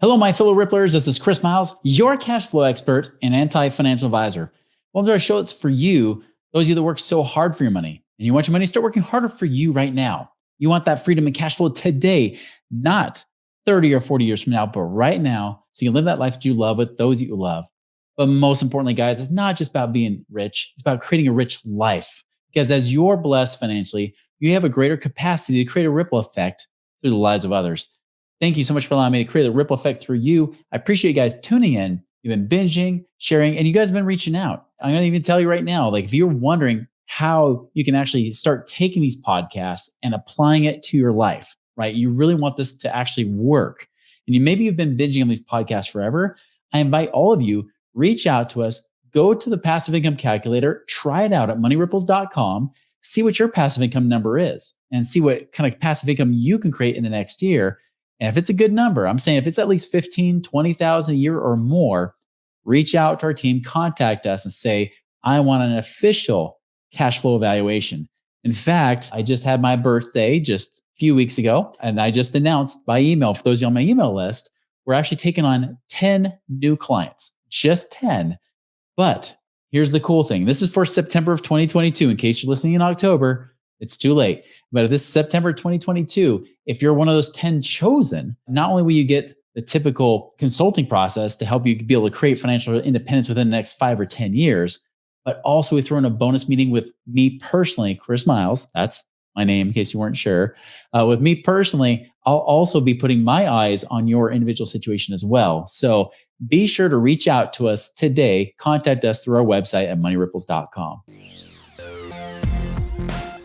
Hello, my fellow Ripplers. This is Chris Miles, your cash flow expert and anti-financial advisor. Welcome to our show. It's for you, those of you that work so hard for your money, and you want your money to start working harder for you right now. You want that freedom and cash flow today, not 30 or 40 years from now, but right now, so you can live that life that you love with those that you love. But most importantly, guys, it's not just about being rich. It's about creating a rich life. Because as you're blessed financially, you have a greater capacity to create a ripple effect through the lives of others. Thank you so much for allowing me to create a ripple effect through you. I appreciate you guys tuning in. You've been binging, sharing, and you guys have been reaching out. I'm going to even tell you right now, like if you're wondering how you can actually start taking these podcasts and applying it to your life, right? You really want this to actually work. And maybe you've been binging on these podcasts forever. I invite all of you, reach out to us, go to the passive income calculator, try it out at moneyripples.com, see what your passive income number is and see what kind of passive income you can create in the next year. And if it's a good number, I'm saying if it's at least 15, 20,000 a year or more, reach out to our team, contact us and say, I want an official cash flow evaluation. In fact, I just had my birthday just a few weeks ago, and I just announced by email, for those of you on my email list, we're actually taking on 10 new clients, just 10. But here's the cool thing. This is for September of 2022. In case you're listening in October, it's too late. But if this is September 2022, if you're one of those 10 chosen, not only will you get the typical consulting process to help you be able to create financial independence within the next 5 or 10 years, but also we throw in a bonus meeting with me personally, Chris Miles. That's my name in case you weren't sure. With me personally, I'll also be putting my eyes on your individual situation as well. So be sure to reach out to us today. Contact us through our website at moneyripples.com.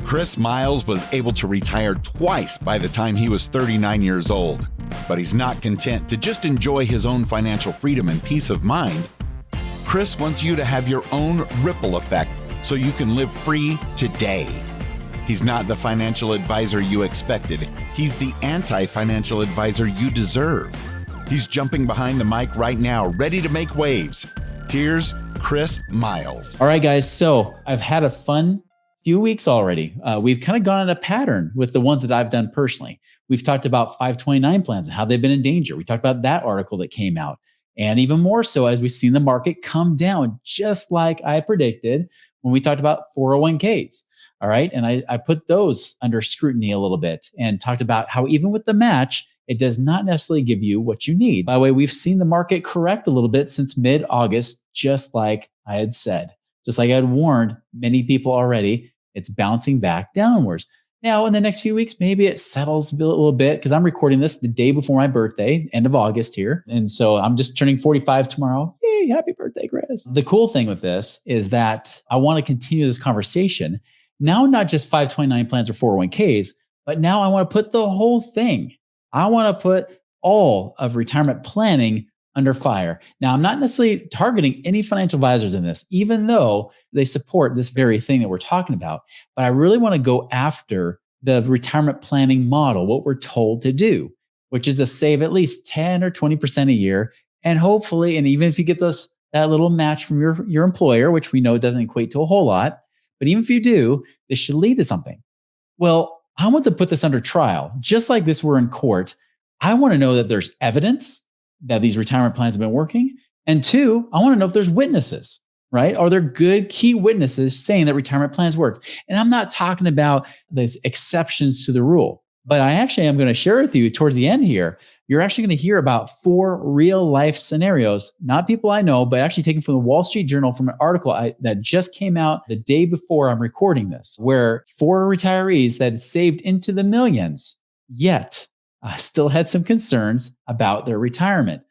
Chris Miles was able to retire twice by the time he was 39 years old. But he's not content to just enjoy his own financial freedom and peace of mind. Chris wants you to have your own ripple effect so you can live free today. He's not the financial advisor you expected. He's the anti-financial advisor you deserve. He's jumping behind the mic right now, ready to make waves. Here's Chris Miles. All right, guys. So I've had a fun few weeks already. We've kind of gone in a pattern with the ones that I've done personally. We've talked about 529 plans and how they've been in danger. We talked about that article that came out. And even more so as we've seen the market come down, just like I predicted when we talked about 401ks. All right. And I put those under scrutiny a little bit and talked about how even with the match, it does not necessarily give you what you need. By the way, we've seen the market correct a little bit since mid-August, just like I had said, just like I had warned many people already. It's bouncing back downwards. Now, in the next few weeks, maybe it settles a little bit because I'm recording this the day before my birthday, end of August here. And so I'm just turning 45 tomorrow. Yay, happy birthday, Chris. The cool thing with this is that I want to continue this conversation. Now, not just 529 plans or 401ks, but now I want to put the whole thing. I want to put all of retirement planning under fire. Now, I'm not necessarily targeting any financial advisors in this, even though they support this very thing that we're talking about. But I really want to go after the retirement planning model, what we're told to do, which is to save at least 10 or 20% a year. And hopefully, and even if you get that little match from your employer, which we know doesn't equate to a whole lot, but even if you do, this should lead to something. Well, I want to put this under trial. Just like this, we're in court. I want to know that there's evidence that these retirement plans have been working. And two, I want to know if there's witnesses, right? Are there good key witnesses saying that retirement plans work? And I'm not talking about these exceptions to the rule, but I actually am going to share with you towards the end here. You're actually going to hear about 4 real life scenarios, not people I know, but actually taken from the Wall Street Journal from an article that just came out the day before I'm recording this, where 4 retirees that had saved into the millions, yet still had some concerns about their retirement.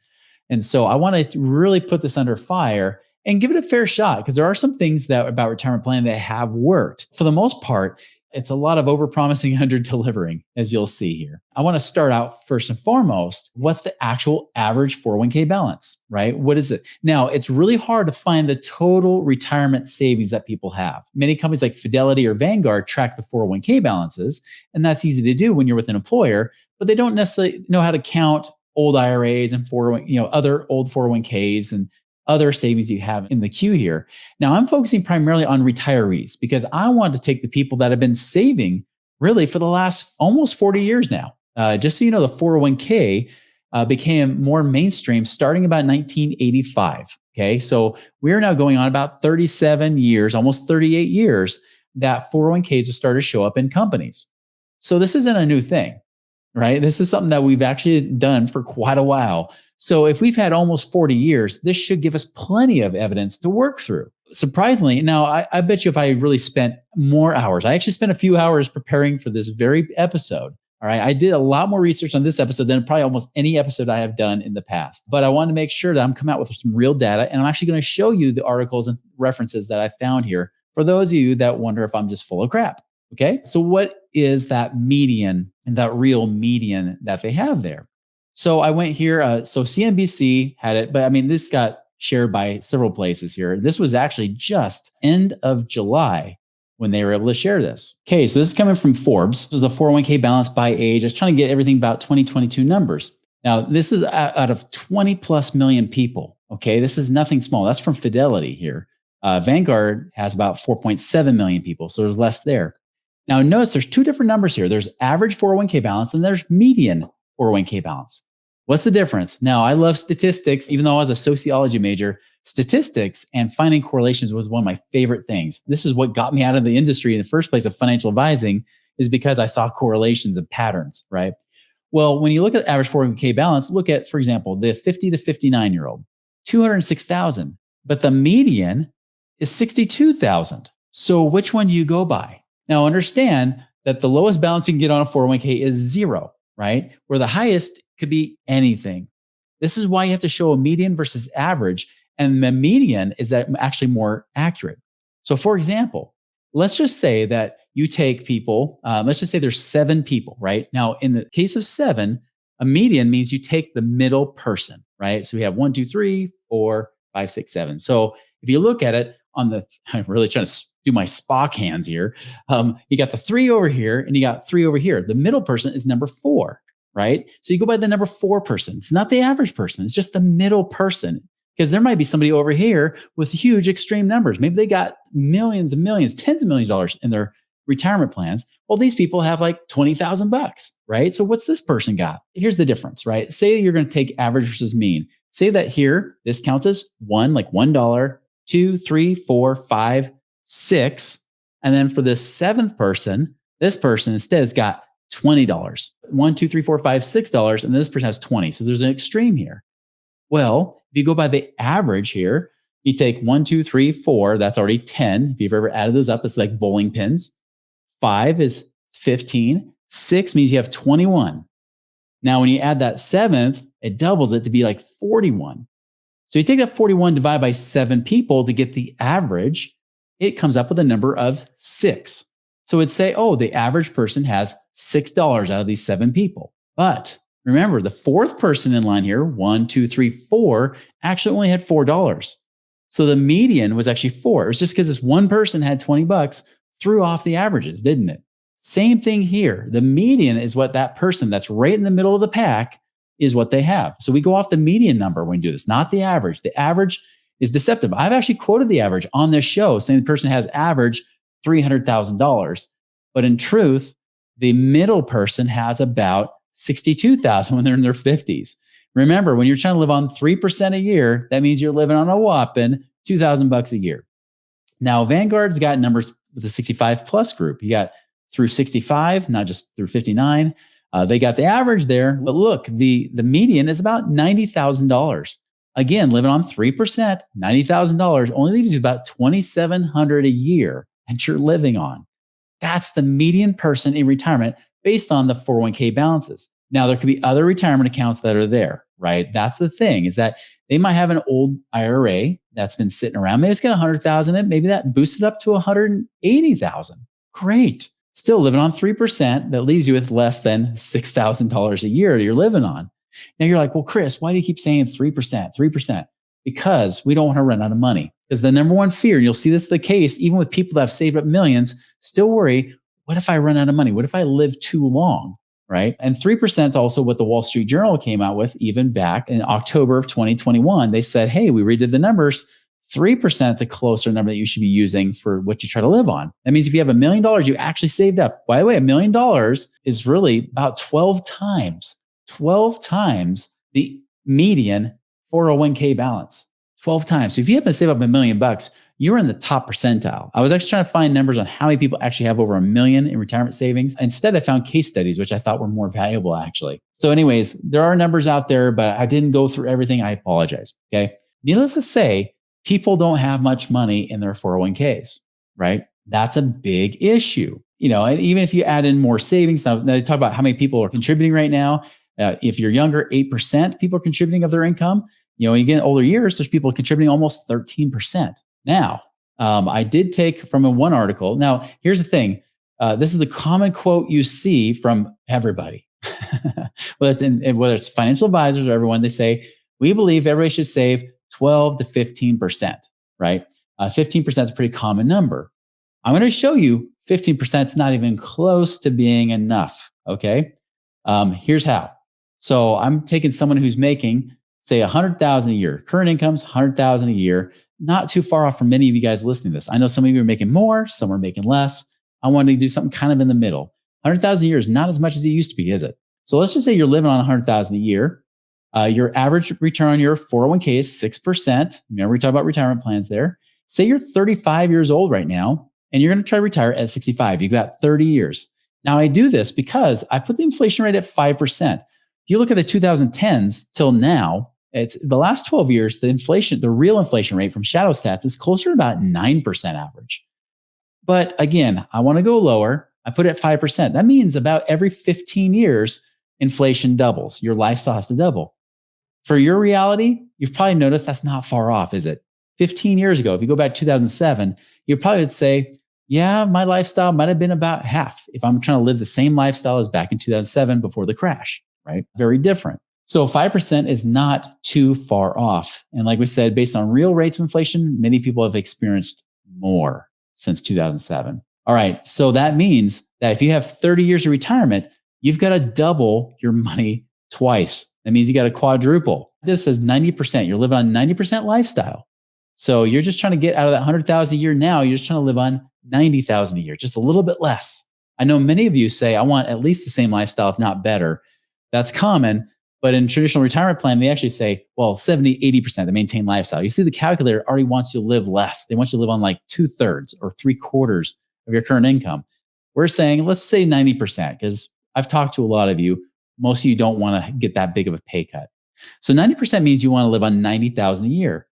And so I want to really put this under fire and give it a fair shot because there are some things about retirement planning that have worked. For the most part, it's a lot of overpromising and under-delivering, as you'll see here. I want to start out first and foremost, what's the actual average 401k balance, right? What is it? Now, it's really hard to find the total retirement savings that people have. Many companies like Fidelity or Vanguard track the 401k balances, and that's easy to do when you're with an employer, but they don't necessarily know how to count old IRAs and other old 401ks and other savings you have in the queue here. Now, I'm focusing primarily on retirees because I want to take the people that have been saving really for the last almost 40 years now. Just so you know, the 401k became more mainstream starting about 1985. Okay, so we're now going on about 37 years, almost 38 years, that 401ks have started to show up in companies. So this isn't a new thing, right? This is something that we've actually done for quite a while. So if we've had almost 40 years, this should give us plenty of evidence to work through. Surprisingly, now I bet you if I really spent more hours, I actually spent a few hours preparing for this very episode. All right. I did a lot more research on this episode than probably almost any episode I have done in the past. But I wanted to make sure that I'm coming out with some real data. And I'm actually going to show you the articles and references that I found here for those of you that wonder if I'm just full of crap. Okay. So what is that median and that real median that they have there? So I went here. So CNBC had it, but I mean, this got shared by several places here. This was actually just end of July when they were able to share this. Okay, so this is coming from Forbes. This is the 401k balance by age. I was trying to get everything about 2022 numbers. Now, this is out of 20 plus million people. Okay, this is nothing small. That's from Fidelity here. Vanguard has about 4.7 million people, so there's less there. Now, notice there's two different numbers here. There's average 401k balance and there's median 401k balance. What's the difference? Now, I love statistics, even though I was a sociology major. Statistics and finding correlations was one of my favorite things. This is what got me out of the industry in the first place of financial advising, is because I saw correlations and patterns, right? Well, when you look at average 401k balance, look at, for example, the 50 to 59-year-old, 206,000, but the median is 62,000. So which one do you go by? Now, understand that the lowest balance you can get on a 401k is zero, right? Where the highest could be anything. This is why you have to show a median versus average. And the median is actually more accurate. So for example, let's just say that you take people, let's just say there's 7 people, right? Now, in the case of 7, a median means you take the middle person, right? So we have 1, 2, 3, 4, 5, 6, 7. So if you look at it on the, I'm really trying to do my Spock hands here. You got the 3 over here and you got 3 over here. The middle person is number 4. Right? So you go by the number 4 person. It's not the average person. It's just the middle person. Because there might be somebody over here with huge extreme numbers. Maybe they got millions and millions, tens of millions of dollars in their retirement plans. Well, these people have like $20,000, right? So what's this person got? Here's the difference, right? Say you're going to take average versus mean. Say that here, this counts as 1, like $1, 2, 3, 4, 5, 6. And then for this 7th person, this person instead has got $20, 1, 2, 3, 4, 5, $6, and this person has 20. So there's an extreme here. Well, if you go by the average here, you take 1, 2, 3, 4, that's already 10. If you've ever added those up, it's like bowling pins. 5 is 15. 6 means you have 21. Now, when you add that 7th, it doubles it to be like 41. So you take that 41 divided by 7 people to get the average, it comes up with a number of 6. So it'd say, oh, the average person has $6 out of these 7 people. But remember, the 4th person in line here, 1, 2, 3, 4, actually only had $4. So the median was actually 4. It was just because this one person had $20, threw off the averages, didn't it? Same thing here. The median is what that person that's right in the middle of the pack is what they have. So we go off the median number when we do this, not the average. The average is deceptive. I've actually quoted the average on this show, saying the person has average $300,000. But in truth, the middle person has about $62,000 when they're in their 50s. Remember, when you're trying to live on 3% a year, that means you're living on a whopping $2,000 a year. Now, Vanguard's got numbers with the 65 plus group. You got through 65, not just through 59. They got the average there. But look, the median is about $90,000. Again, living on 3%, $90,000 only leaves you about $2,700 a year that you're living on. That's the median person in retirement based on the 401k balances. Now, there could be other retirement accounts that are there, right? That's the thing, is that they might have an old IRA that's been sitting around. Maybe it's got 100,000 in it. Maybe that boosted up to 180,000. Great. Still living on 3%. That leaves you with less than $6,000 a year you're living on. Now you're like, well, Chris, why do you keep saying 3%, 3%? Because we don't want to run out of money. Because the number one fear, and you'll see this the case, even with people that have saved up millions, still worry, what if I run out of money? What if I live too long, right? And 3% is also what the Wall Street Journal came out with even back in October of 2021. They said, hey, we redid the numbers. 3% is a closer number that you should be using for what you try to live on. That means if you have $1 million you actually saved up. By the way, $1 million is really about 12 times the median 401k balance. 12 times. So if you happen to save up $1 million, you're in the top percentile. I was actually trying to find numbers on how many people actually have over $1 million in retirement savings. Instead, I found case studies, which I thought were more valuable actually. So anyways, there are numbers out there, but I didn't go through everything. I apologize. Okay. Needless to say, people don't have much money in their 401ks, right? That's a big issue. And even if you add in more savings, now they talk about how many people are contributing right now. If you're younger, 8% people are contributing of their income. You get in older years, there's people contributing almost 13%. Now, I did take from one article. Now, here's the thing. This is the common quote you see from everybody. whether it's financial advisors or everyone, they say, we believe everybody should save 12 to 15%, right? 15% is a pretty common number. I'm going to show you 15% is not even close to being enough, okay? Here's how. So I'm taking someone who's making, say, $100,000 a year. Current income's $100,000 a year. Not too far off from many of you guys listening to this. I know some of you are making more, some are making less. I wanted to do something kind of in the middle. 100,000 a year is not as much as it used to be, is it? So let's just say you're living on 100,000 a year. Your average return on your 401k is 6%. Remember, we talked about retirement plans there. Say you're 35 years old right now, and you're going to try to retire at 65. You've got 30 years. Now, I do this because I put the inflation rate at 5%. If you look at the 2010s till now, it's the last 12 years, the real inflation rate from Shadow Stats is closer to about 9% average. But again, I want to go lower. I put it at 5%. That means about every 15 years, inflation doubles. Your lifestyle has to double. For your reality, you've probably noticed that's not far off, is it? 15 years ago, if you go back to 2007, you probably would say, yeah, my lifestyle might have been about half if I'm trying to live the same lifestyle as back in 2007 before the crash, right? Very different. So 5% is not too far off. And like we said, based on real rates of inflation, many people have experienced more since 2007. All right. So that means that if you have 30 years of retirement, you've got to double your money twice. That means you got to quadruple. This says 90%. You're living on 90% lifestyle. So you're just trying to get out of that 100,000 a year now. You're just trying to live on 90,000 a year, just a little bit less. I know many of you say, I want at least the same lifestyle, if not better. That's common. But in traditional retirement plan, they actually say, well, 70, 80% to maintain lifestyle. You see, the calculator already wants you to live less. They want you to live on like 2/3 or 3/4 of your current income. We're saying, let's say 90%, because I've talked to a lot of you. Most of you don't want to get that big of a pay cut. So 90% means you want to live on 90,000 a year.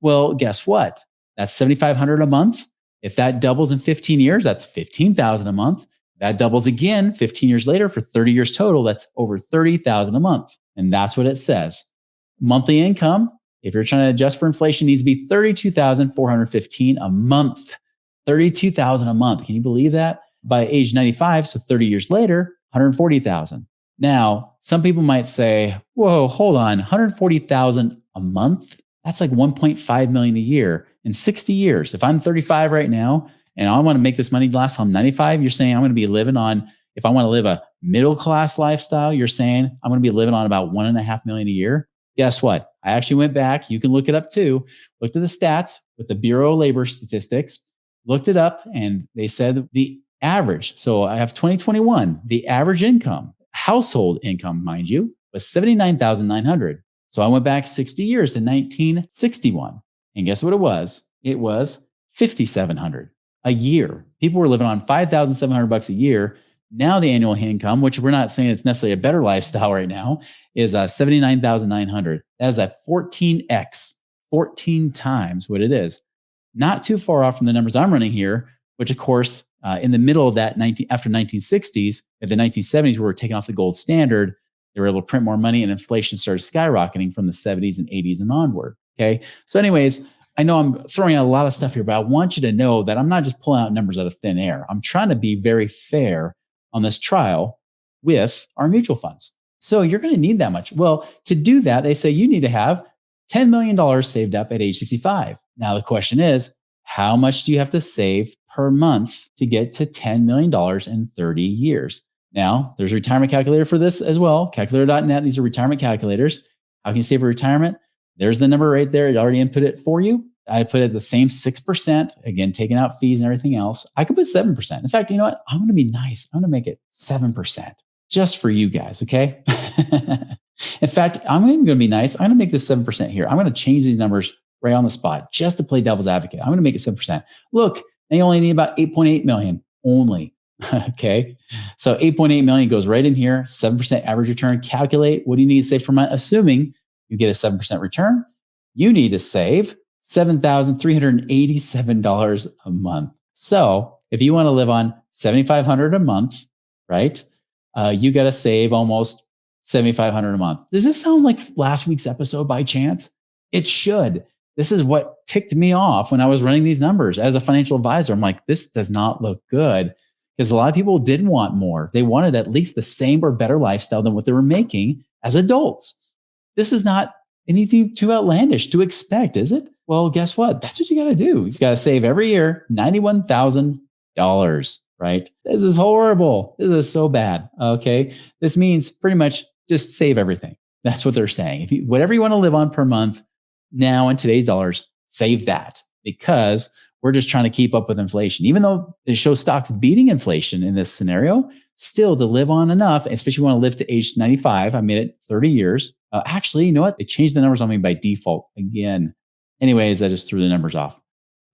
Well, guess what? That's $7,500 a month. If that doubles in 15 years, that's $15,000 a month. That doubles again 15 years later for 30 years total. That's over $30,000 a month. And that's what it says. Monthly income, if you're trying to adjust for inflation, needs to be $32,415 a month. $32,000 a month. Can you believe that? By age 95, so 30 years later, $140,000. Now, some people might say, whoa, hold on, $140,000 a month? That's like $1.5 million a year in 60 years. If I'm 35 right now and I want to make this money last till I'm 95, you're saying I'm going to be living on, if I want to live a middle-class lifestyle, you're saying I'm going to be living on about $1.5 million a year. Guess what? I actually went back. You can look it up too. Looked at the stats with the Bureau of Labor Statistics, looked it up, and they said the average. So I have 2021, the average income, household income, mind you, was $79,900. So I went back 60 years to 1961. And guess what it was? It was $5,700 a year. People were living on $5,700 a year. Now the annual income, which we're not saying it's necessarily a better lifestyle right now, is $79,900. That is a 14x, 14 times what it is. Not too far off from the numbers I'm running here, which of course, in the middle of that after 1960s, at the 1970s, we were taking off the gold standard. They were able to print more money and inflation started skyrocketing from the 70s and 80s and onward. Okay. So anyways, I know I'm throwing out a lot of stuff here, but I want you to know that I'm not just pulling out numbers out of thin air. I'm trying to be very fair on this trial with our mutual funds. So you're going to need that much. Well, to do that, they say you need to have $10 million saved up at age 65. Now, the question is, how much do you have to save per month to get to $10 million in 30 years? Now, there's a retirement calculator for this as well. Calculator.net. These are retirement calculators. How can you save for retirement? There's the number right there. It already input it for you. I put it the same 6%, again, taking out fees and everything else. I could put 7%. In fact, you know what? I'm going to be nice. I'm going to make it 7% just for you guys, okay? In fact, I'm going to be nice. I'm going to make this 7% here. I'm going to change these numbers right on the spot just to play devil's advocate. I'm going to make it 7%. Look, now you only need about 8.8 million only. Okay. So 8.8 million goes right in here, 7% average return. Calculate what do you need to save per month? Assuming you get a 7% return, you need to save $7,387 a month. So if you want to live on $7,500 a month, right? You got to save almost $7,500 a month. Does this sound like last week's episode by chance? It should. This is what ticked me off when I was running these numbers as a financial advisor. I'm like, this does not look good, because a lot of people didn't want more. They wanted at least the same or better lifestyle than what they were making as adults. This is not anything too outlandish to expect, is it? Well, guess what? That's what you got to do. You got to save every year $91,000, right? This is horrible. This is so bad. Okay. This means pretty much just save everything. That's what they're saying. If you, whatever you want to live on per month now in today's dollars, save that, because we're just trying to keep up with inflation. Even though it shows stocks beating inflation in this scenario, still to live on enough, especially if you want to live to age 95. I made it 30 years. Actually, you know what? They changed the numbers on me by default again. Anyways, I just threw the numbers off.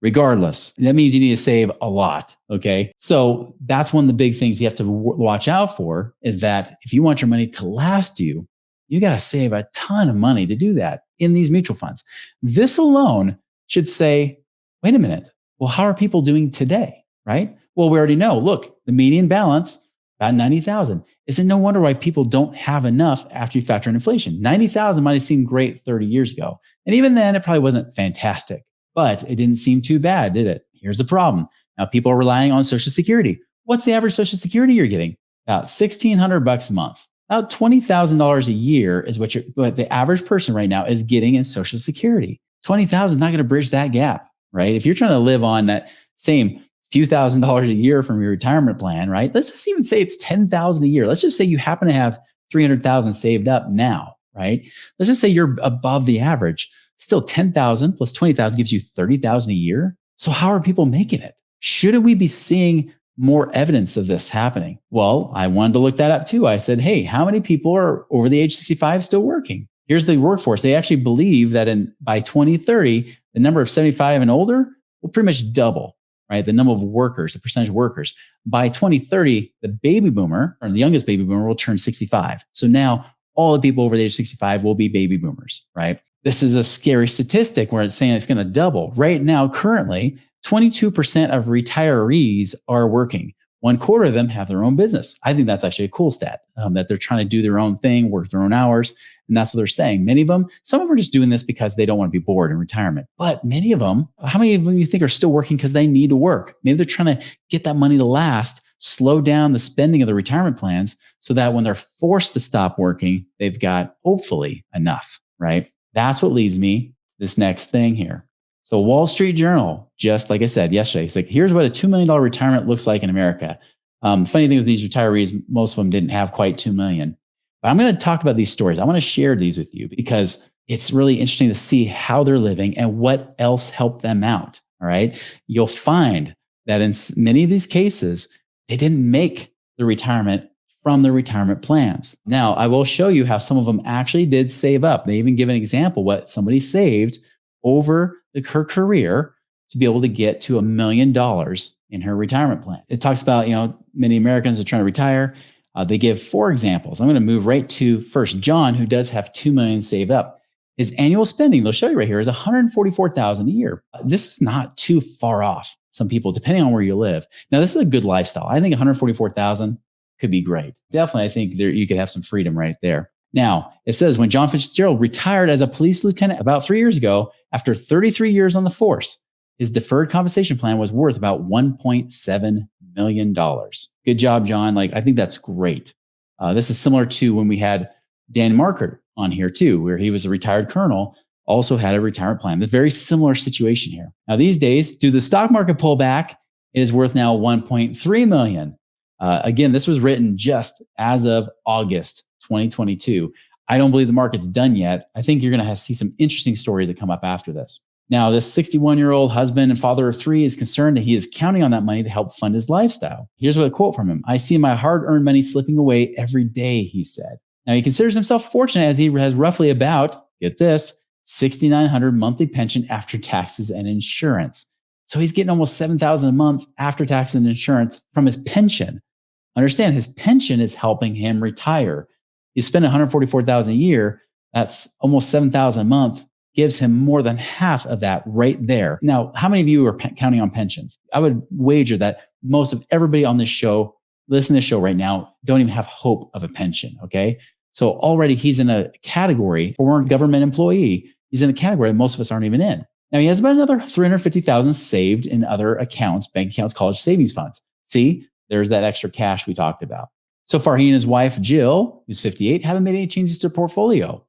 Regardless, that means you need to save a lot. Okay. So that's one of the big things you have to watch out for, is that if you want your money to last you, you got to save a ton of money to do that in these mutual funds. This alone should say, wait a minute. Well, how are people doing today? Right? Well, we already know, look, the median balance, about 90,000. Is it no wonder why people don't have enough after you factor in inflation? 90,000 might have seemed great 30 years ago. And even then, it probably wasn't fantastic, but it didn't seem too bad, did it? Here's the problem. Now people are relying on Social Security. What's the average Social Security you're getting? About $1,600 a month. About $20,000 a year is what the average person right now is getting in Social Security. 20,000 is not going to bridge that gap, right? If you're trying to live on that same few $1,000s a year from your retirement plan, right? Let's just even say it's 10,000 a year. Let's just say you happen to have 300,000 saved up now, right? Let's just say you're above the average. Still 10,000 plus 20,000 gives you 30,000 a year. So how are people making it? Shouldn't we be seeing more evidence of this happening? Well, I wanted to look that up too. I said, hey, how many people are over the age 65 still working? Here's the workforce. They actually believe that by 2030, the number of 75 and older will pretty much double, right? The number of workers, the percentage of workers. By 2030, the baby boomer, or the youngest baby boomer, will turn 65. So now all the people over the age 65 will be baby boomers, right? This is a scary statistic where it's saying it's going to double. Right now, currently, 22% of retirees are working. 1/4 of them have their own business. I think that's actually a cool stat, that they're trying to do their own thing, work their own hours. And that's what they're saying. Many of them, some of them are just doing this because they don't want to be bored in retirement. But many of them, how many of them you think are still working because they need to work? Maybe they're trying to get that money to last, slow down the spending of the retirement plans so that when they're forced to stop working, they've got hopefully enough, right? That's what leads me to this next thing here. So Wall Street Journal, just like I said yesterday, it's like, here's what a $2 million retirement looks like in America. Funny thing with these retirees, most of them didn't have quite $2 million. But I'm going to talk about these stories. I want to share these with you because it's really interesting to see how they're living and what else helped them out. All right. You'll find that in many of these cases, they didn't make the retirement from their retirement plans. Now, I will show you how some of them actually did save up. They even give an example what somebody saved over her career to be able to get to $1 million in her retirement plan. It talks about, many Americans are trying to retire. They give 4 examples. I'm going to move right to first John, who does have $2 million saved up. His annual spending, they'll show you right here, is $144,000 a year. This is not too far off. Some people, depending on where you live. Now, this is a good lifestyle. I think $144,000 could be great. Definitely, I think you could have some freedom right there. Now, it says when John Fitzgerald retired as a police lieutenant about 3 years ago, after 33 years on the force, his deferred compensation plan was worth about $1.7 million. Good job, John. I think that's great. This is similar to when we had Dan Markert on here too, where he was a retired colonel, also had a retirement plan. It's a very similar situation here. Now, these days, due to the stock market pullback, it is worth now $1.3 million. Again, this was written just as of August 2022. I don't believe the market's done yet. I think you're going to see some interesting stories that come up after this. Now, this 61-year-old husband and father of 3 is concerned that he is counting on that money to help fund his lifestyle. Here's a quote from him. "I see my hard-earned money slipping away every day," he said. Now, he considers himself fortunate as he has roughly about, get this, 6,900 monthly pension after taxes and insurance. So he's getting almost 7,000 a month after taxes and insurance from his pension. Understand, his pension is helping him retire. You spend 144,000 a year, that's almost 7,000 a month, gives him more than half of that right there. Now, how many of you are counting on pensions? I would wager that most of everybody on this show, listen to this show right now, don't even have hope of a pension, okay? So already he's in a category, former government employee, he's in a category that most of us aren't even in. Now, he has about another 350,000 saved in other accounts, bank accounts, college savings funds. See, there's that extra cash we talked about. So far, he and his wife, Jill, who's 58, haven't made any changes to their portfolio.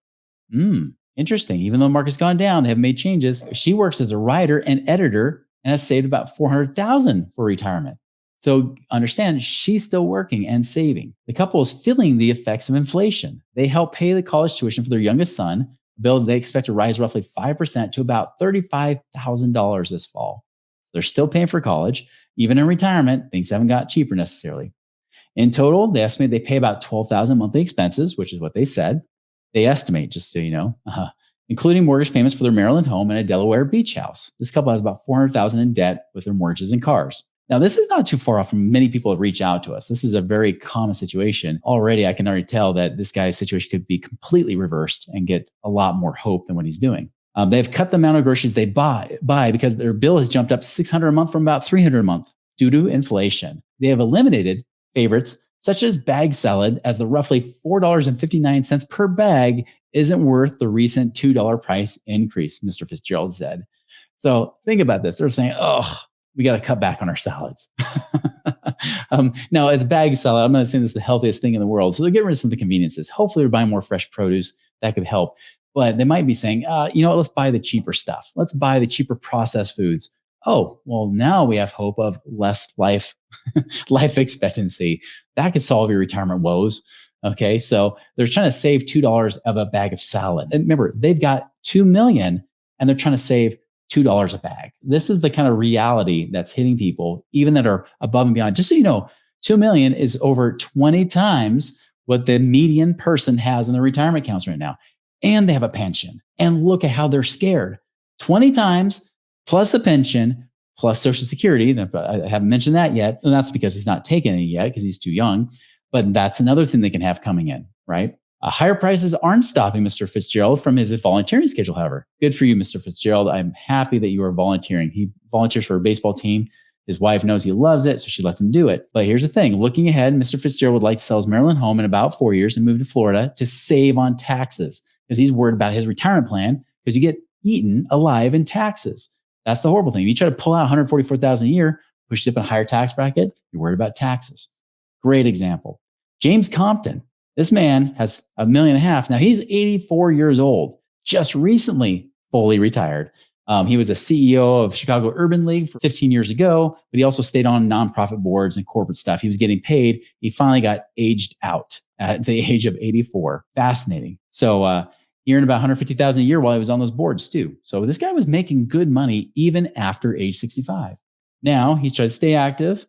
Interesting. Even though the market's gone down, they haven't made changes. She works as a writer and editor and has saved about 400,000 for retirement. So understand, she's still working and saving. The couple is feeling the effects of inflation. They help pay the college tuition for their youngest son, a bill they expect to rise roughly 5% to about $35,000 this fall. So they're still paying for college. Even in retirement, things haven't got cheaper necessarily. In total, they estimate they pay about $12,000 monthly expenses, which is what they said. They estimate, just so you know, including mortgage payments for their Maryland home and a Delaware beach house. This couple has about $400,000 in debt with their mortgages and cars. Now, this is not too far off from many people that reach out to us. This is a very common situation. Already, I can already tell that this guy's situation could be completely reversed and get a lot more hope than what he's doing. They've cut the amount of groceries they buy because their bill has jumped up $600 a month from about $300 a month due to inflation. They have eliminated favorites such as bag salad, as the roughly $4.59 per bag isn't worth the recent $2 price increase, Mr. Fitzgerald said. So think about this. They're saying, oh, we got to cut back on our salads. Now, it's bag salad. I'm not saying this is the healthiest thing in the world. So they're getting rid of some of the conveniences. Hopefully, they're buying more fresh produce. That could help. But they might be saying, you know what, let's buy the cheaper stuff. Let's buy the cheaper processed foods. Oh, well, now we have hope of less life expectancy. That could solve your retirement woes. Okay, so they're trying to save $2 of a bag of salad. And remember, they've got 2 million and they're trying to save $2 a bag. This is the kind of reality that's hitting people, even that are above and beyond. Just so you know, 2 million is over 20 times what the median person has in their retirement accounts right now. And they have a pension. And look at how they're scared. 20 times plus a pension plus Social Security. I haven't mentioned that yet. And that's because he's not taking any yet because he's too young. But that's another thing they can have coming in, right? Higher prices aren't stopping Mr. Fitzgerald from his volunteering schedule, however. Good for you, Mr. Fitzgerald. I'm happy that you are volunteering. He volunteers for a baseball team. His wife knows he loves it, so she lets him do it. But here's the thing. Looking ahead, Mr. Fitzgerald would like to sell his Maryland home in about 4 years and move to Florida to save on taxes because he's worried about his retirement plan because you get eaten alive in taxes. That's the horrible thing. If you try to pull out $144,000 a year, push it up in a higher tax bracket, you're worried about taxes. Great example. James Compton. This man has $1.5 million. Now he's 84 years old, just recently fully retired. He was a CEO of Chicago Urban League for 15 years ago, but he also stayed on nonprofit boards and corporate stuff. He was getting paid. He finally got aged out at the age of 84. Fascinating. So he earned about $150,000 a year while he was on those boards too. So this guy was making good money even after age 65. Now he's trying to stay active.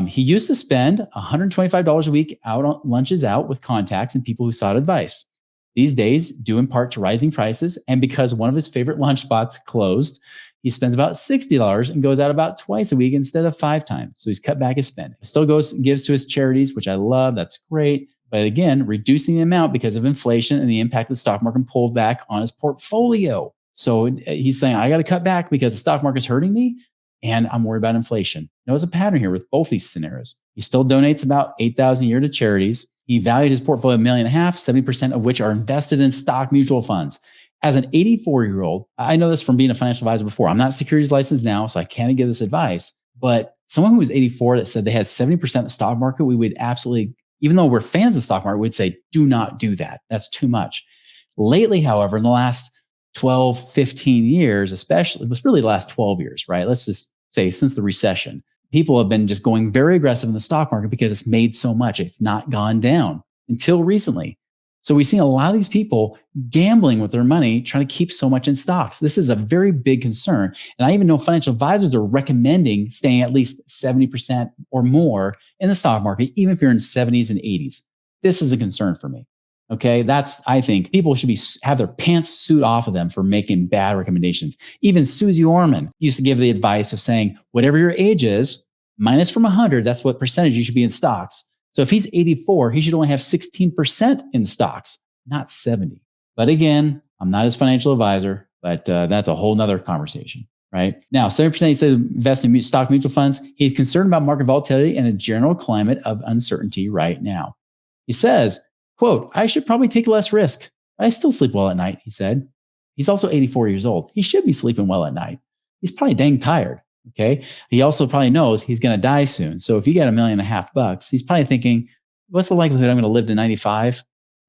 He used to spend $125 a week out on lunches out with contacts and people who sought advice. These days, due in part to rising prices and because one of his favorite lunch spots closed, he spends about $60 and goes out about twice a week instead of 5 times. So he's cut back his spending. Still goes and gives to his charities, which I love. That's great. But again, reducing the amount because of inflation and the impact of the stock market pulled back on his portfolio. So he's saying, I got to cut back because the stock market's hurting me. And I'm worried about inflation. There's a pattern here with both these scenarios. He still donates about $8,000 a year to charities. He valued his portfolio $1.5 million, 70% of which are invested in stock mutual funds. As an 84-year-old, I know this from being a financial advisor before. I'm not securities licensed now, so I can't give this advice. But someone who was 84 that said they had 70% of the stock market, we would absolutely, even though we're fans of the stock market, we'd say, do not do that. That's too much. Lately, however, in the last 12, 15 years, especially, it was really the last 12 years, right? Let's just say since the recession, people have been just going very aggressive in the stock market because it's made so much. It's not gone down until recently. So we've seen a lot of these people gambling with their money, trying to keep so much in stocks. This is a very big concern. And I even know financial advisors are recommending staying at least 70% or more in the stock market, even if you're in 70s and 80s. This is a concern for me. Okay, I think people should have their pants suit off of them for making bad recommendations. Even Susie Orman used to give the advice of saying, whatever your age is, minus from 100, that's what percentage you should be in stocks. So if he's 84, he should only have 16% in stocks, not 70. But again, I'm not his financial advisor, but that's a whole nother conversation. Right now, 70% he says invest in stock mutual funds. He's concerned about market volatility and a general climate of uncertainty right now. He says, quote, I should probably take less risk. I still sleep well at night, he said. He's also 84 years old. He should be sleeping well at night. He's probably dang tired. Okay. He also probably knows he's going to die soon. So if you got $1.5 million, he's probably thinking, what's the likelihood I'm going to live to 95?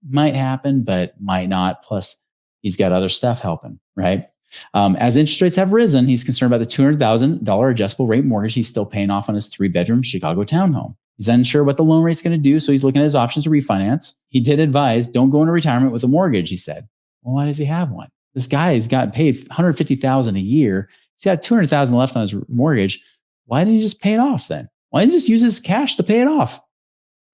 Might happen, but might not. Plus, he's got other stuff helping, right? As interest rates have risen, he's concerned about the $200,000 adjustable rate mortgage he's still paying off on his 3-bedroom Chicago townhome. He's unsure what the loan rate's going to do, so he's looking at his options to refinance. He did advise, don't go into retirement with a mortgage, he said. Well, why does he have one? This guy has got paid $150,000 a year. He's got $200,000 left on his mortgage. Why didn't he just pay it off then? Why didn't he just use his cash to pay it off?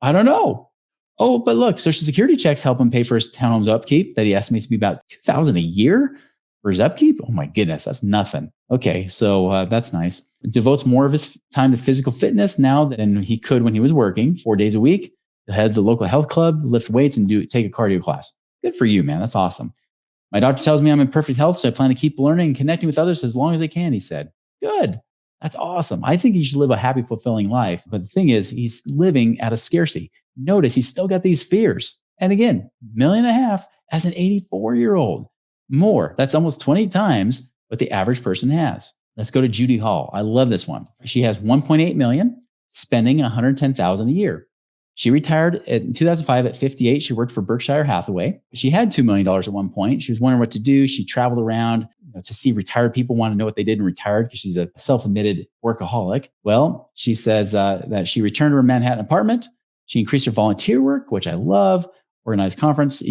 I don't know. Oh, but look, Social Security checks help him pay for his townhome's upkeep that he estimates to be about $2,000 a year for his upkeep. Oh my goodness, that's nothing. Okay, so that's nice. Devotes more of his time to physical fitness now than he could when he was working 4 days a week. He'll head to the local health club, lift weights, and take a cardio class. Good for you, man. That's awesome. My doctor tells me I'm in perfect health, so I plan to keep learning and connecting with others as long as I can, he said. Good. That's awesome. I think he should live a happy, fulfilling life. But the thing is, he's living at a scarcity. Notice he's still got these fears. And again, $1.5 million as an 84-year-old. More. That's almost 20 times what the average person has. Let's go to Judy Hall. I love this one. She has 1.8 million, spending 110,000 a year. She retired in 2005 at 58. She worked for Berkshire Hathaway. She had $2 million at one point. She was wondering what to do. She traveled around to see retired people, want to know what they did in retired because she's a self-admitted workaholic. Well, she says that she returned to her Manhattan apartment. She increased her volunteer work, which I love, organized conference,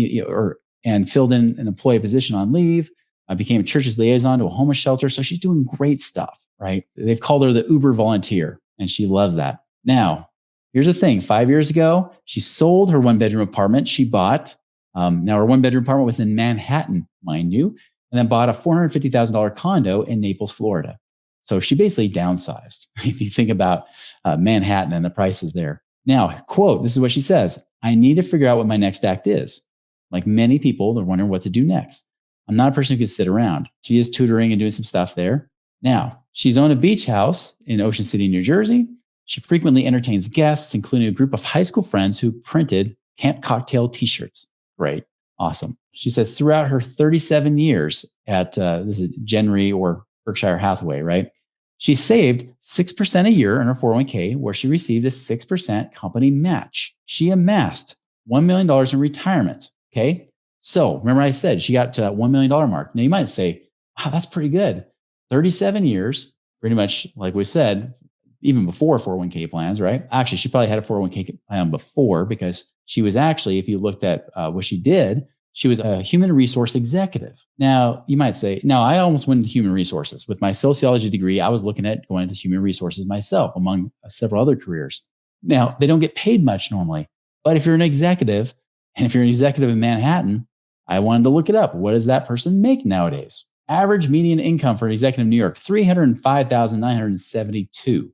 and filled in an employee position on leave. I became a church's liaison to a homeless shelter. So she's doing great stuff, right? They've called her the Uber volunteer, and she loves that. Now, here's the thing. 5 years ago, she sold her 1-bedroom apartment she bought. Now, her 1-bedroom apartment was in Manhattan, mind you, and then bought a $450,000 condo in Naples, Florida. So she basically downsized. If you think about Manhattan and the prices there. Now, quote, this is what she says. I need to figure out what my next act is. Like many people, they're wondering what to do next. I'm not a person who can sit around. She is tutoring and doing some stuff there. Now, she's owned a beach house in Ocean City, New Jersey. She frequently entertains guests, including a group of high school friends who printed Camp Cocktail t-shirts. Great. Awesome. She says throughout her 37 years at this is Genry or Berkshire Hathaway, right? She saved 6% a year in her 401k, where she received a 6% company match. She amassed $1 million in retirement. Okay. So remember I said she got to that $1 million mark. Now you might say, wow, that's pretty good. 37 years, pretty much like we said, even before 401k plans, right? Actually, she probably had a 401k plan before because she was actually, if you looked at what she did, she was a human resource executive. Now, you might say, no, I almost went into human resources. With my sociology degree, I was looking at going into human resources myself, among several other careers. Now, they don't get paid much normally. But if you're an executive, and if you're an executive in Manhattan, I wanted to look it up. What does that person make nowadays? Average median income for an executive in New York, $305,972.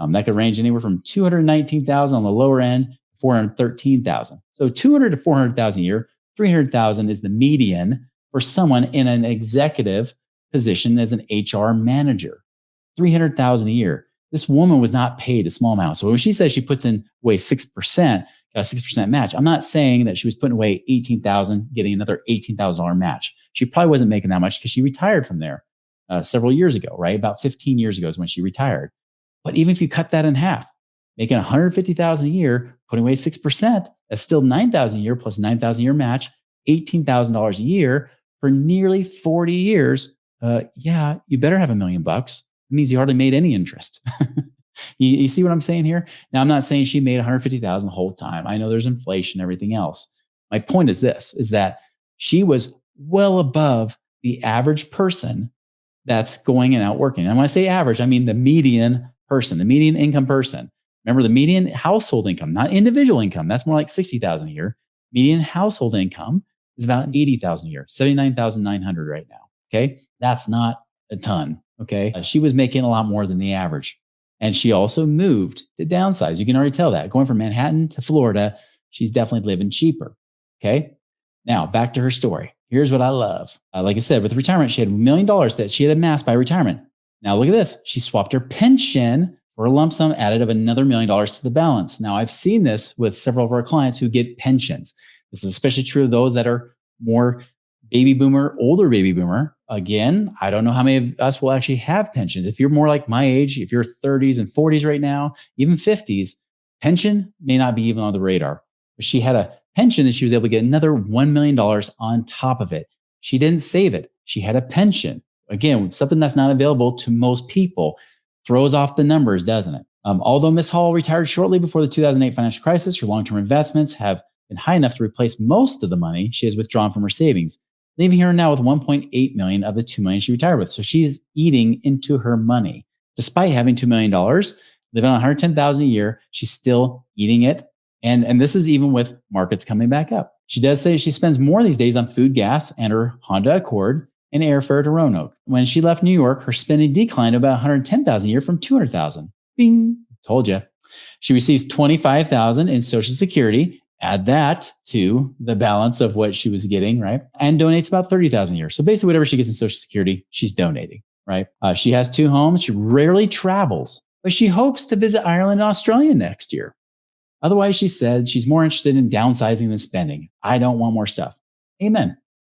That could range anywhere from $219,000 on the lower end, $413,000. So $200,000 to $400,000 a year. $300,000 is the median for someone in an executive position as an HR manager. $300,000 a year. This woman was not paid a small amount. So when she says she puts in away 6%, got a 6% match, I'm not saying that she was putting away $18,000, getting another $18,000 match. She probably wasn't making that much because she retired from there several years ago, right? About 15 years ago is when she retired. But even if you cut that in half, making $150,000 a year, putting away 6%, that's still $9,000 a year plus $9,000 a year match, $18,000 a year for nearly 40 years. Yeah, you better have $1 million. It means you hardly made any interest. You see what I'm saying here? Now, I'm not saying she made $150,000 the whole time. I know there's inflation, everything else. My point is this, is that she was well above the average person that's going and out working. And when I say average, I mean the median person, the median income person. Remember the median household income, not individual income. That's more like $60,000 a year. Median household income is about 80,000 a year, 79,900 right now. Okay. That's not a ton. Okay. She was making a lot more than the average. And she also moved to downsize. You can already tell that. Going from Manhattan to Florida, she's definitely living cheaper. Okay. Now, back to her story. Here's what I love. Like I said, with retirement, she had $1 million that she had amassed by retirement. Now, look at this. She swapped her pension for a lump sum added of another $1 million to the balance. Now, I've seen this with several of our clients who get pensions. This is especially true of those that are more baby boomer, older baby boomer. Again, I don't know how many of us will actually have pensions. If you're more like my age, if you're 30s and 40s right now, even 50s, pension may not be even on the radar. But she had a pension that she was able to get another $1 million on top of it. She didn't save it. She had a pension. Again, something that's not available to most people. Throws off the numbers, doesn't it? Although Miss Hall retired shortly before the 2008 financial crisis, her long-term investments have been high enough to replace most of the money she has withdrawn from her savings, leaving her now with 1.8 million of the 2 million she retired with. So she's eating into her money. Despite having $2 million, living on 110,000 a year, she's still eating it. And this is even with markets coming back up. She does say she spends more these days on food, gas, and her Honda Accord and airfare to Roanoke. When she left New York, her spending declined to about 110,000 a year from 200,000. Bing, told you. She receives 25,000 in Social Security. Add that to the balance of what she was getting, right? And donates about 30,000 a year. So basically, whatever she gets in Social Security, she's donating, right? She has 2 homes. She rarely travels, but she hopes to visit Ireland and Australia next year. Otherwise, she said she's more interested in downsizing than spending. I don't want more stuff. Amen.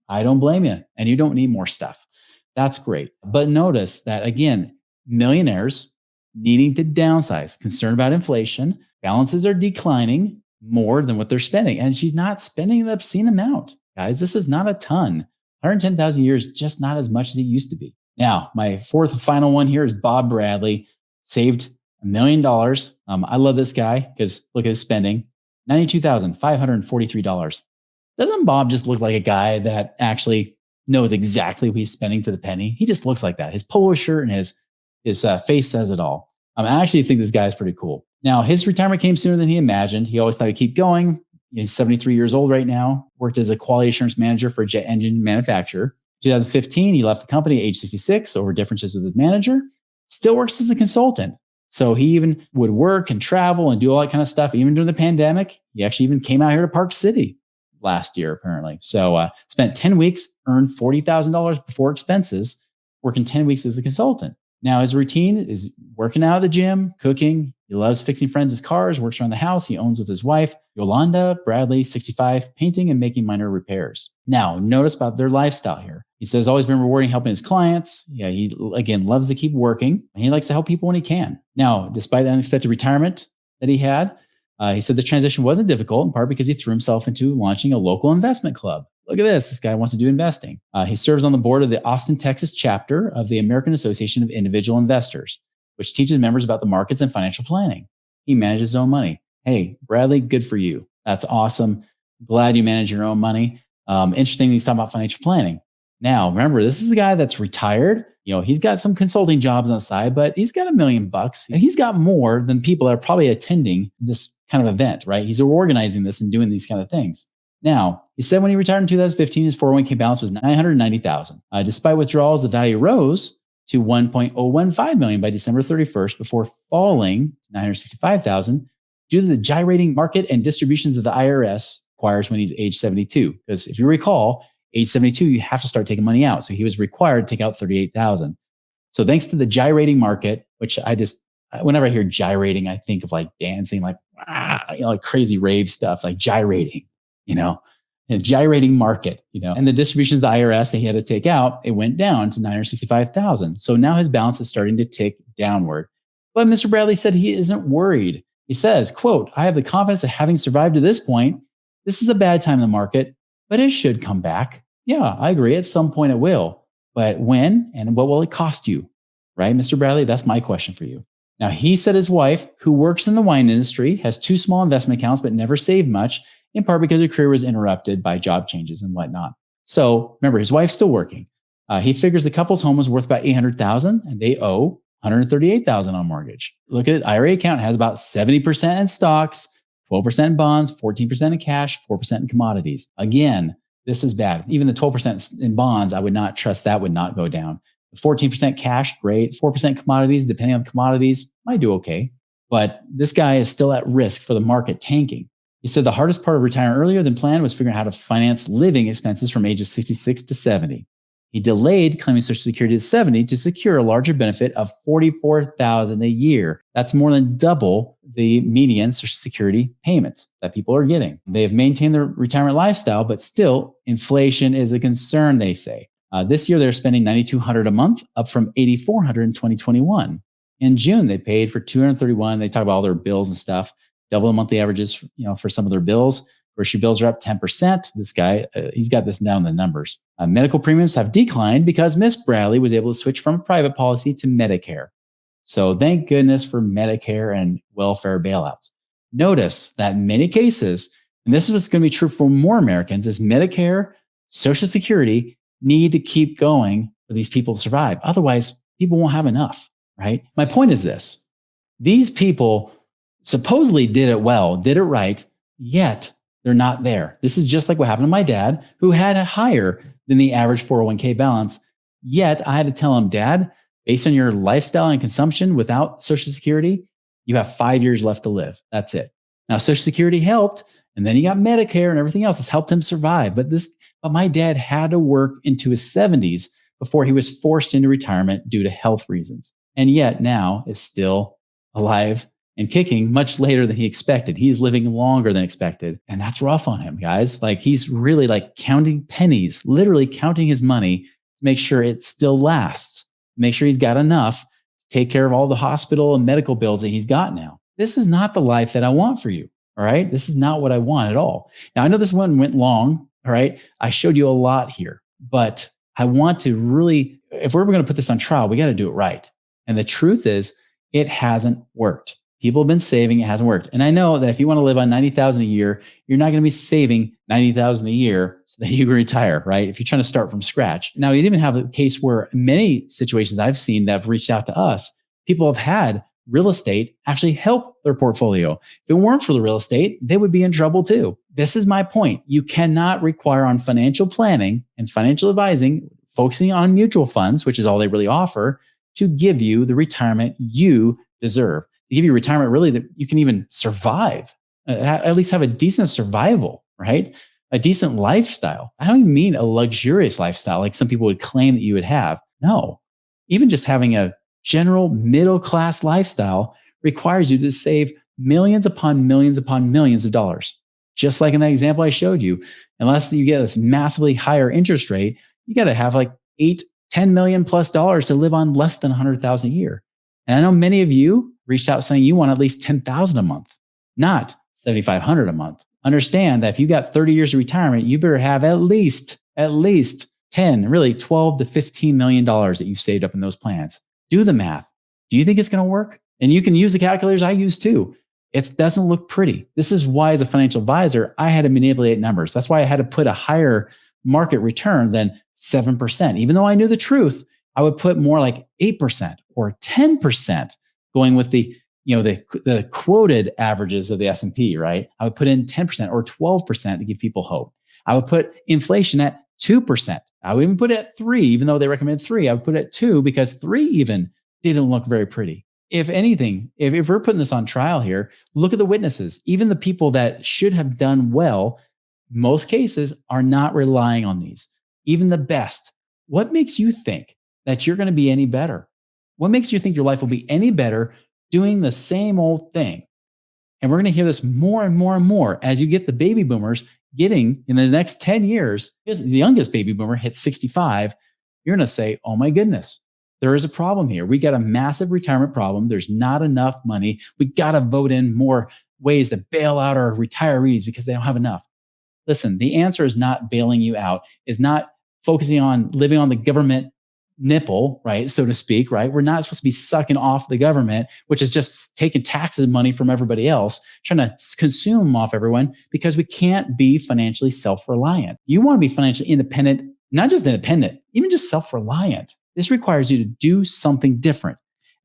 I don't blame you. And you don't need more stuff. That's great. But notice that, again, millionaires needing to downsize, concerned about inflation, balances are declining more than what they're spending. And she's not spending an obscene amount. Guys, this is not a ton. 110,000 a year is just not as much as it used to be. Now, my fourth and final one here is Bob Bradley. Saved $1 million. I love this guy because look at his spending. $92,543. Doesn't Bob just look like a guy that actually knows exactly what he's spending to the penny? He just looks like that. His polo shirt and his face says it all. I actually think this guy is pretty cool. Now, his retirement came sooner than he imagined. He always thought he'd keep going. He's 73 years old right now, worked as a quality assurance manager for a jet engine manufacturer. 2015, he left the company at age 66 over differences with his manager. Still works as a consultant. So he even would work and travel and do all that kind of stuff. Even during the pandemic, he actually even came out here to Park City last year, apparently. So spent 10 weeks, earned $40,000 before expenses, working 10 weeks as a consultant. Now his routine is working out at the gym, cooking. He loves fixing friends' cars, works around the house. He owns with his wife, Yolanda Bradley, 65, painting and making minor repairs. Now, notice about their lifestyle here. He says always been rewarding helping his clients. Yeah, he, again, loves to keep working. And he likes to help people when he can. Now, despite the unexpected retirement that he had, he said the transition wasn't difficult, in part because he threw himself into launching a local investment club. Look at this. This guy wants to do investing. He serves on the board of the Austin, Texas chapter of the American Association of Individual Investors, which teaches members about the markets and financial planning. He manages his own money. Hey, Bradley, good for you. That's awesome. Glad you manage your own money. Interesting, he's talking about financial planning. Now, remember, this is the guy that's retired. He's got some consulting jobs on the side, but he's got $1 million. And he's got more than people that are probably attending this kind of event, right? He's organizing this and doing these kind of things. Now, he said when he retired in 2015, his 401k balance was $990,000. Despite withdrawals, the value rose to $1.015 million by December 31st before falling to $965,000 due to the gyrating market and distributions of the IRS requires when he's age 72. Because if you recall, age 72, you have to start taking money out. So he was required to take out $38,000. So thanks to the gyrating market, which whenever I hear gyrating, I think of like dancing, like crazy rave stuff, like gyrating, a gyrating market, and the distributions of the IRS that he had to take out, it went down to $965,000. So now his balance is starting to tick downward. But Mr. Bradley said he isn't worried. He says, quote, I have the confidence that having survived to this point, this is a bad time in the market, but it should come back. Yeah, I agree. At some point it will. But when and what will it cost you? Right, Mr. Bradley? That's my question for you. Now, he said his wife, who works in the wine industry, has 2 small investment accounts, but never saved much, in part because her career was interrupted by job changes and whatnot. So remember, his wife's still working. He figures the couple's home was worth about $800,000 and they owe $138,000 on mortgage. Look at it. IRA account has about 70% in stocks, 12% in bonds, 14% in cash, 4% in commodities. Again, this is bad. Even the 12% in bonds, I would not trust that would not go down. 14% cash, great. 4% commodities, depending on the commodities, might do okay. But this guy is still at risk for the market tanking. He said the hardest part of retiring earlier than planned was figuring out how to finance living expenses from ages 66 to 70. He delayed claiming Social Security to 70 to secure a larger benefit of $44,000 a year. That's more than double the median Social Security payments that people are getting. They have maintained their retirement lifestyle, but still, inflation is a concern, they say. This year, they're spending $9,200 a month, up from $8,400 in 2021. In June, they paid for $231. They talk about all their bills and stuff, double the monthly averages, for some of their bills. Grocery bills are up 10%. This guy, he's got this down in the numbers. Medical premiums have declined because Miss Bradley was able to switch from a private policy to Medicare. So thank goodness for Medicare and welfare bailouts. Notice that in many cases, and this is what's going to be true for more Americans, is Medicare, Social Security need to keep going for these people to survive. Otherwise, people won't have enough, right? My point is this. These people supposedly did it well, did it right, yet they're not there. This is just like what happened to my dad, who had a higher than the average 401k balance. Yet I had to tell him, Dad, based on your lifestyle and consumption without Social Security, you have 5 years left to live. That's it. Now, Social Security helped, and then he got Medicare and everything else has helped him survive. But my dad had to work into his 70s before he was forced into retirement due to health reasons. And yet now is still alive and kicking much later than he expected. He's living longer than expected. And that's rough on him, guys. Like, he's really like counting pennies, literally counting his money to make sure it still lasts, make sure he's got enough to take care of all the hospital and medical bills that he's got now. This is not the life that I want for you. All right. This is not what I want at all. Now, I know this one went long. All right. I showed you a lot here, but I want to really, if we're ever going to put this on trial, we got to do it right. And the truth is, it hasn't worked. People have been saving, it hasn't worked. And I know that if you want to live on $90,000 a year, you're not going to be saving $90,000 a year so that you can retire, right? If you're trying to start from scratch. Now, you even have a case where many situations I've seen that have reached out to us, people have had real estate actually help their portfolio. If it weren't for the real estate, they would be in trouble too. This is my point. You cannot require on financial planning and financial advising, focusing on mutual funds, which is all they really offer, to give you the retirement you deserve. To give you retirement really that you can even survive, at least have a decent survival, right? A decent lifestyle. I don't even mean a luxurious lifestyle like some people would claim that you would have. No, even just having a general middle-class lifestyle requires you to save millions upon millions upon millions of dollars. Just like in that example I showed you, unless you get this massively higher interest rate, you got to have like $10 million plus dollars to live on less than $100,000 a year. And I know many of you reached out saying you want at least $10,000 a month, not $7,500 a month. Understand that if you got 30 years of retirement, you better have at least 10, really $12 to $15 million that you've saved up in those plans. Do the math. Do you think it's going to work? And you can use the calculators I use too. It doesn't look pretty. This is why, as a financial advisor, I had to manipulate numbers. That's why I had to put a higher market return than 7%. Even though I knew the truth, I would put more like 8% or 10%, going with the quoted averages of the S&P, right? I would put in 10% or 12% to give people hope. I would put inflation at 2%. I would even put it at 3, even though they recommend 3. I would put it at 2 because 3 even didn't look very pretty. If anything, if we're putting this on trial here, look at the witnesses. Even the people that should have done well, most cases are not relying on these. Even the best. What makes you think that you're going to be any better? What makes you think your life will be any better doing the same old thing? And we're going to hear this more and more and more as you get the baby boomers getting in the next 10 years. The youngest baby boomer hits 65. You're going to say, oh my goodness, there is a problem here. We got a massive retirement problem. There's not enough money. We got to vote in more ways to bail out our retirees because they don't have enough. Listen, the answer is not bailing you out, is not focusing on living on the government nipple, right, so to speak, right? We're not supposed to be sucking off the government, which is just taking taxes money from everybody else, trying to consume off everyone, because we can't be financially self-reliant. You want to be financially independent, not just independent, even just self-reliant. This requires you to do something different.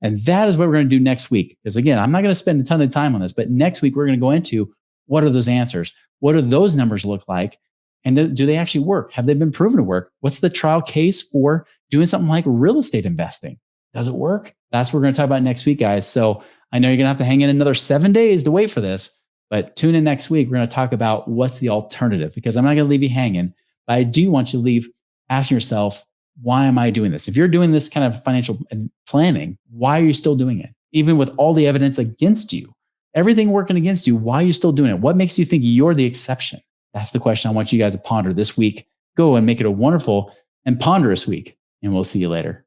And that is what we're going to do next week. Because again, I'm not going to spend a ton of time on this, but next week we're going to go into What are those answers? What do those numbers look like? And do they actually work? Have they been proven to work? What's the trial case for doing something like real estate investing? Does it work? That's what we're going to talk about next week, guys. So I know you're going to have to hang in another 7 days to wait for this, but tune in next week. We're going to talk about what's the alternative, because I'm not going to leave you hanging, but I do want you to leave asking yourself, why am I doing this? If you're doing this kind of financial planning, why are you still doing it? Even with all the evidence against you, everything working against you, why are you still doing it? What makes you think you're the exception? That's the question I want you guys to ponder this week. Go and make it a wonderful and ponderous week, and we'll see you later.